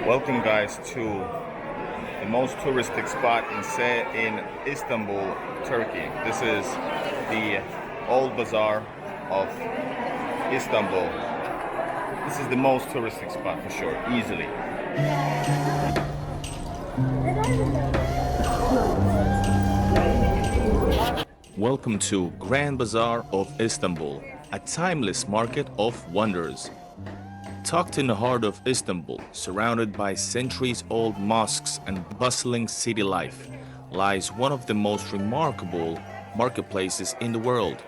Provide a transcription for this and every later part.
Welcome guys to the most touristic spot in Istanbul, Turkey. This is the old Bazaar of Istanbul. This is the most touristic spot for sure, easily. Welcome to Grand Bazaar of Istanbul, a timeless market of wonders. Tucked in the heart of Istanbul, surrounded by centuries-old mosques and bustling city life, lies one of the most remarkable marketplaces in the world,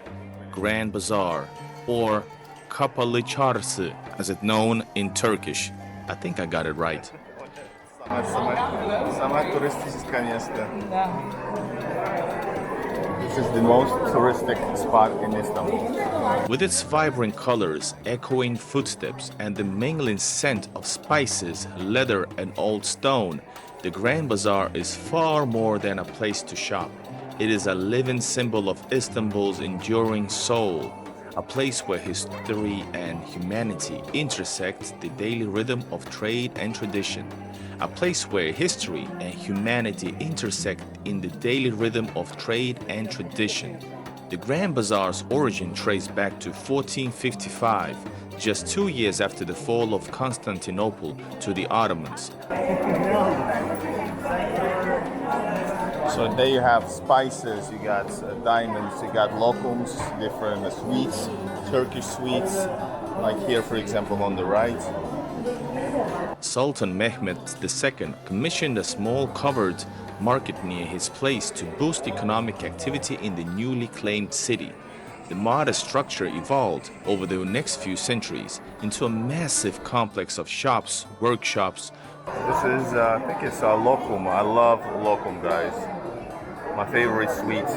Grand Bazaar, or Kapalı Çarşı, as it's known in Turkish. I think I got it right. This is the most touristic spot in Istanbul. With its vibrant colors, echoing footsteps, and the mingling scent of spices, leather, and old stone, the Grand Bazaar is far more than a place to shop. It is a living symbol of Istanbul's enduring soul, a place where history and humanity intersect the daily rhythm of trade and tradition. A place where history and humanity intersect in the daily rhythm of trade and tradition. The Grand Bazaar's origin traced back to 1455, just 2 years after the fall of Constantinople to the Ottomans. So there you have spices, you got diamonds, you got locums, different sweets, Turkish sweets, like here for example on the right. Sultan Mehmet II commissioned a small covered market near his place to boost economic activity in the newly claimed city. The modest structure evolved over the next few centuries into a massive complex of shops, workshops. This is, I think it's a lokum. I love lokum, guys. My favorite sweets.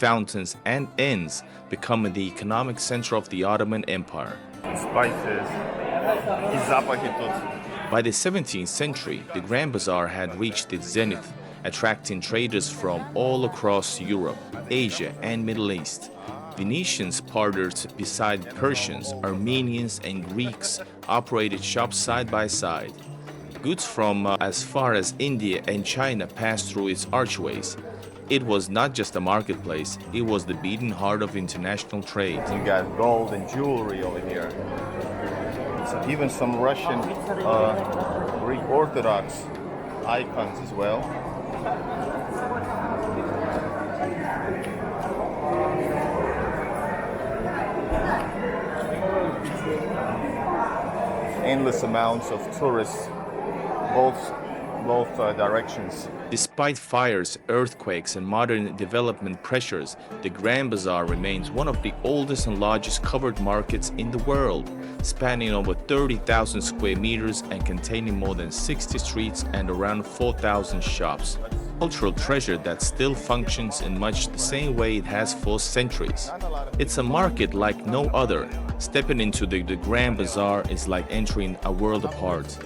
Fountains and inns, becoming the economic center of the Ottoman Empire. Spices. By the 17th century, the Grand Bazaar had reached its zenith, attracting traders from all across Europe, Asia, and Middle East. Venetians partnered beside Persians, Armenians, and Greeks operated shops side by side. Goods from as far as India and China passed through its archways. It was not just a marketplace, it was the beating heart of international trade. You got gold and jewelry over here. So even some Russian Greek Orthodox icons as well. Endless amounts of tourists, both directions. Despite fires, earthquakes, and modern development pressures, the Grand Bazaar remains one of the oldest and largest covered markets in the world, spanning over 30,000 square meters and containing more than 60 streets and around 4,000 shops. Cultural treasure that still functions in much the same way it has for centuries. It's a market like no other. Stepping into the Grand Bazaar is like entering a world apart.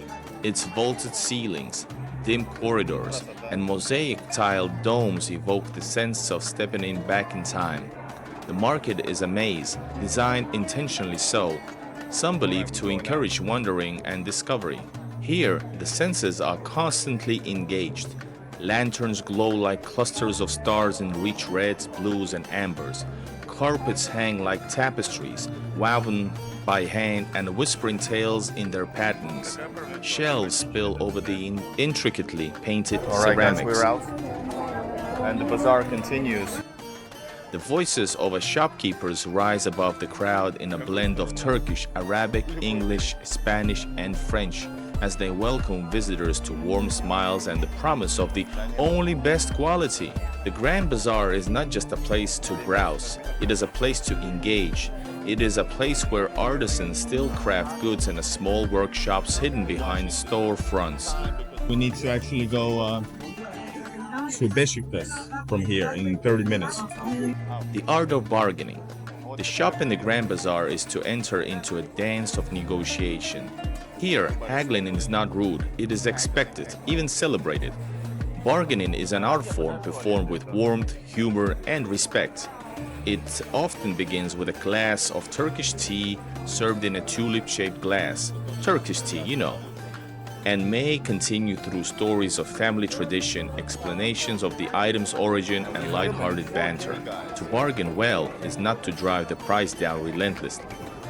Its vaulted ceilings, dim corridors, and mosaic-tiled domes evoke the sense of stepping in back in time. The market is a maze, designed intentionally so, some believe to encourage wandering and discovery. Here, the senses are constantly engaged. Lanterns glow like clusters of stars in rich reds, blues, and ambers. Carpets hang like tapestries, woven by hand and whispering tales in their patterns. Shelves spill over the intricately painted ceramics. Guys, we're out. And the bazaar continues. The voices of shopkeepers rise above the crowd in a blend of Turkish, Arabic, English, Spanish, and French as they welcome visitors to warm smiles and the promise of the only best quality. The Grand Bazaar is not just a place to browse, it is a place to engage. It is a place where artisans still craft goods in small workshops hidden behind storefronts. We need to actually go to Beşiktaş from here in 30 minutes. The art of bargaining. The shop in the Grand Bazaar is to enter into a dance of negotiation. Here, haggling is not rude, it is expected, even celebrated. Bargaining is an art form performed with warmth, humor, and respect. It often begins with a glass of Turkish tea served in a tulip-shaped glass. Turkish tea, you know. And may continue through stories of family tradition, explanations of the item's origin, and light-hearted banter. To bargain well is not to drive the price down relentlessly,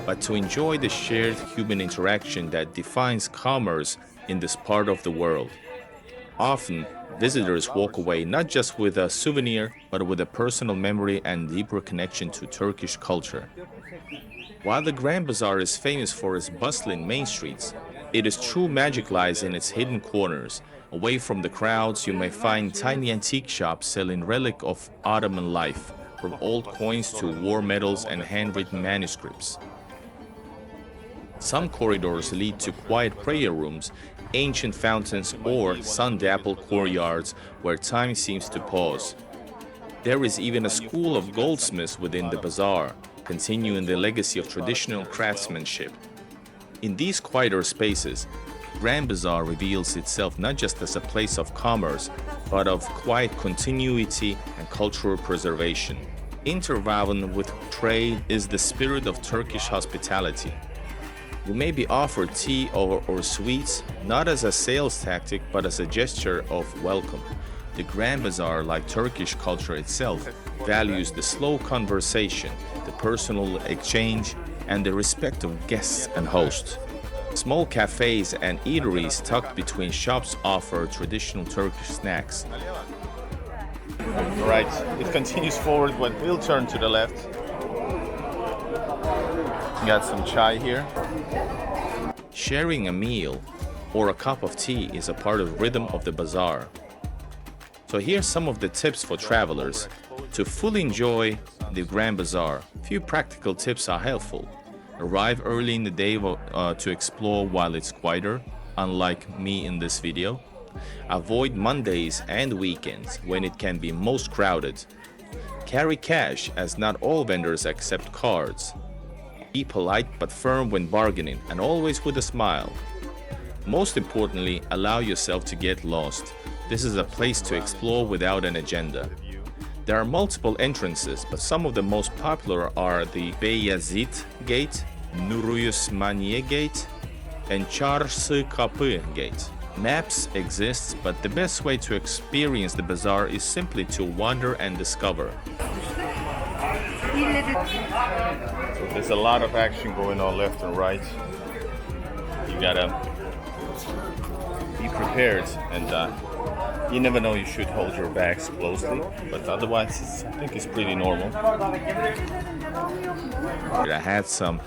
but to enjoy the shared human interaction that defines commerce in this part of the world. Often, visitors walk away not just with a souvenir, but with a personal memory and deeper connection to Turkish culture. While the Grand Bazaar is famous for its bustling main streets, its true magic lies in its hidden corners. Away from the crowds, you may find tiny antique shops selling relics of Ottoman life, from old coins to war medals and handwritten manuscripts. Some corridors lead to quiet prayer rooms, ancient fountains, or sun-dappled courtyards where time seems to pause. There is even a school of goldsmiths within the bazaar, continuing the legacy of traditional craftsmanship. In these quieter spaces, Grand Bazaar reveals itself not just as a place of commerce, but of quiet continuity and cultural preservation. Interwoven with trade is the spirit of Turkish hospitality. You may be offered tea or sweets, not as a sales tactic, but as a gesture of welcome. The Grand Bazaar, like Turkish culture itself, values the slow conversation, the personal exchange, and the respect of guests and hosts. Small cafes and eateries tucked between shops offer traditional Turkish snacks. Right, it continues forward, but we'll turn to the left. Got some chai here. Sharing a meal or a cup of tea is a part of the rhythm of the bazaar. So here's some of the tips for travelers. To fully enjoy the Grand Bazaar, few practical tips are helpful. Arrive early in the day to explore while it's quieter, unlike me in this video. Avoid Mondays and weekends when it can be most crowded. Carry cash, as not all vendors accept cards. Be polite but firm when bargaining, and always with a smile. Most importantly, allow yourself to get lost. This is a place to explore without an agenda. There are multiple entrances, but some of the most popular are the Beyazıt Gate, Nuri Osmaniye Gate, and Çarşı Kapı Gate. Maps exist, but the best way to experience the bazaar is simply to wander and discover. So there's a lot of action going on left and right. You gotta be prepared, and you never know, you should hold your bags closely, but otherwise I think it's pretty normal. I had some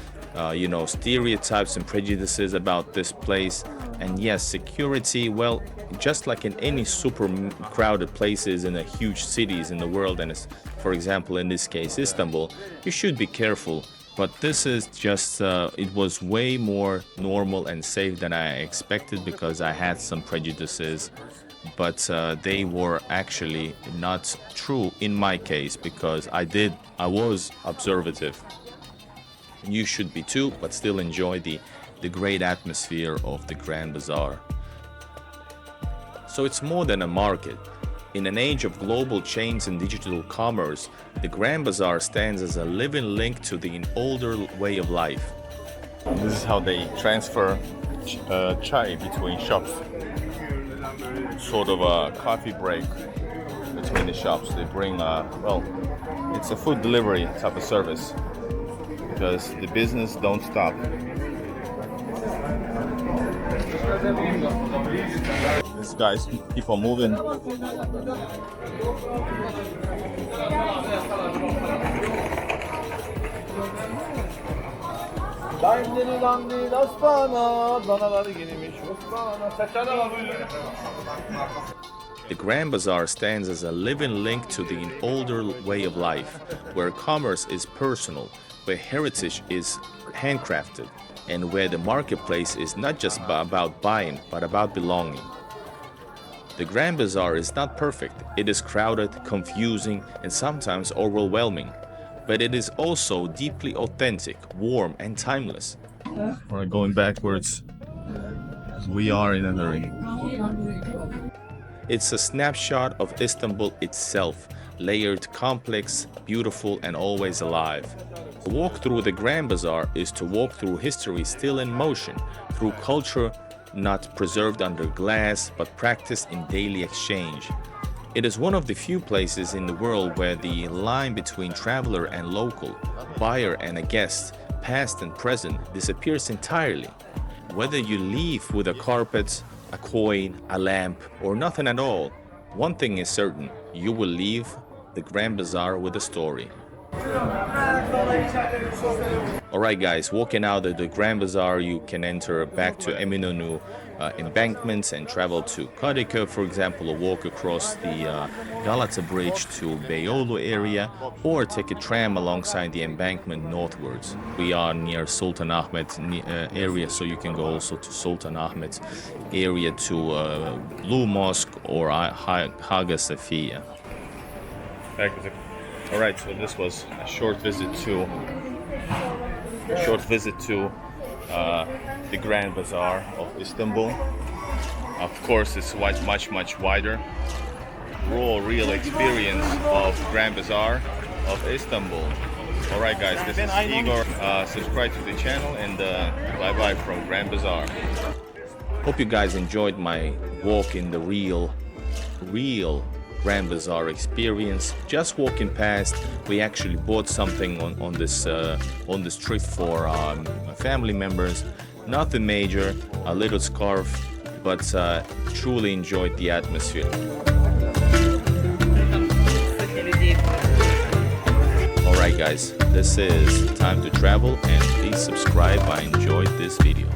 stereotypes and prejudices about this place, and yes, security, well, just like in any super crowded places in the huge cities in the world, and for example in this case Istanbul, you should be careful. But this is just, it was way more normal and safe than I expected, because I had some prejudices, but they were actually not true in my case, because I was observative. You should be too, but still enjoy the great atmosphere of the Grand Bazaar. So it's more than a market. In an age of global chains and digital commerce, the Grand Bazaar stands as a living link to the older way of life. This is how they transfer chai between shops. Sort of a coffee break between the shops. They bring, it's a food delivery type of service, because the business don't stop. These guys keep on moving. The Grand Bazaar stands as a living link to the older way of life, where commerce is personal, where heritage is handcrafted, and where the marketplace is not just about buying, but about belonging. The Grand Bazaar is not perfect. It is crowded, confusing, and sometimes overwhelming. But it is also deeply authentic, warm, and timeless. We're going backwards. We are in a hurry. It's a snapshot of Istanbul itself, layered, complex, beautiful, and always alive. To walk through the Grand Bazaar is to walk through history still in motion, through culture not preserved under glass but practiced in daily exchange. It is one of the few places in the world where the line between traveler and local, buyer and a guest, past and present, disappears entirely. Whether you leave with a carpet, a coin, a lamp, or nothing at all, one thing is certain: you will leave the Grand Bazaar with a story. Alright guys, walking out of the Grand Bazaar, you can enter back to Eminönü embankments and travel to Kadıköy, for example, or walk across the Galata Bridge to Beyoğlu area, or take a tram alongside the embankment northwards. We are near Sultanahmet area, so you can go also to Sultanahmet area to Blue Mosque or Hagia Sophia. All right, so this was a short visit to the Grand Bazaar of Istanbul. Of course, it's much wider. Raw, real experience of Grand Bazaar of Istanbul. All right, guys, this is Igor. Subscribe to the channel and bye bye from Grand Bazaar. Hope you guys enjoyed my walk in the real Grand Bazaar experience. Just walking past, we actually bought something on this trip for family members. Nothing major, a little scarf, but truly enjoyed the atmosphere. Alright guys, this is Time to Travel, and please subscribe if you enjoyed this video.